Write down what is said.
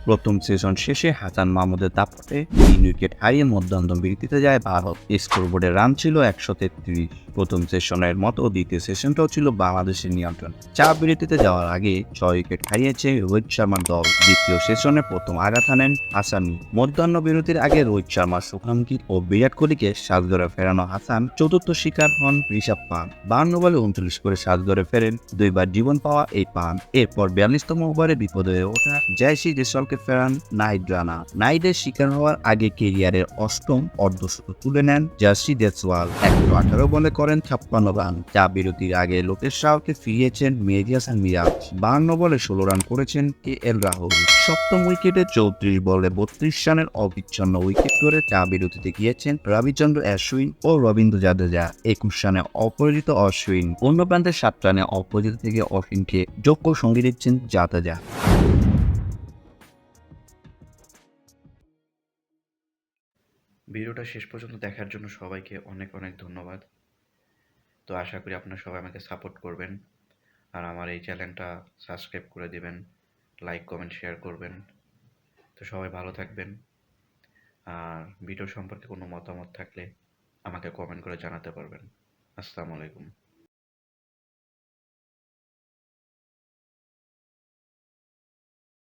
প্রথম সেশন শেষে হাসান মাহমুদের দাপটে 3 উইকেট হারিয়ে মধ্যাহ্ন বিরতিতে যায় ভারত। স্কোরবোর্ডে রান ছিল 133। প্রথম সেশনের মতো দ্বিতীয় সেশনটাও ছিল বাংলাদেশের নিয়ন্ত্রণ। 4 বিরতিতে যাওয়ার আগে 6 উইকেট হারিয়েছে রোহিত শর্মার দল। দ্বিতীয় সেশনে প্রথম আঘাত হানেন হাসান। মধ্যাহ্ন বিরতির আগে রোহিত শর্মা, শুভমান গিল ও বিরাট কোহলিকে সাজঘরে ফেরানো হাসান চতুর্থ শিকার হন ঋষভ পান্ট। 52 বলে 39 করে সাজঘরে ফেরেন। 2 বার জীবন পাওয়া এই পান্ট। এরপর 42তম ওভারে বিপদে ওঠা জয়সী জয়সওয়ালকে ফেরান নাহিদ রানা। নাহিদের শিকার হওয়ার আগে কেরিয়ারের অষ্টম অর্ধশতক তুলে নেন জয়সী জয়সওয়াল। 118 বলে করেন 56 রান। চা বিরতির আগে লোকেশ রাহুলকে ফিরিয়েছেন মেহেদী হাসান মিরাজ। 52 বলে 16 রান করেছেন KL রাহুল। সপ্তম উইকেটে 34 বলে 32 রানের অবিচ্ছন্ন উইকেট করে চা বিরতিতে গিয়েছেন রবিচন্দ্র অশ্বিন ও রবীন্দ্র জাদেজা। 21 রানে অপরাজিত অশ্বিন। অন্য প্রান্তে 7 রানে অপরাজিত থেকে অশ্বিনকে যোগ্য সঙ্গী দিচ্ছেন জাদেজা। ভিডিওটা শেষ পর্যন্ত দেখার জন্য সবাইকে অনেক অনেক ধন্যবাদ। তো আশা করি আপনারা সবাই আমাকে সাপোর্ট করবেন আর আমার এই চ্যানেলটা সাবস্ক্রাইব করে দিবেন, লাইক কমেন্ট শেয়ার করবেন। তো সবাই ভালো থাকবেন। আর ভিডিও সম্পর্কে কোনো মতামত থাকলে আমাকে কমেন্ট করে জানাতে পারবেন। আসসালামু আলাইকুম।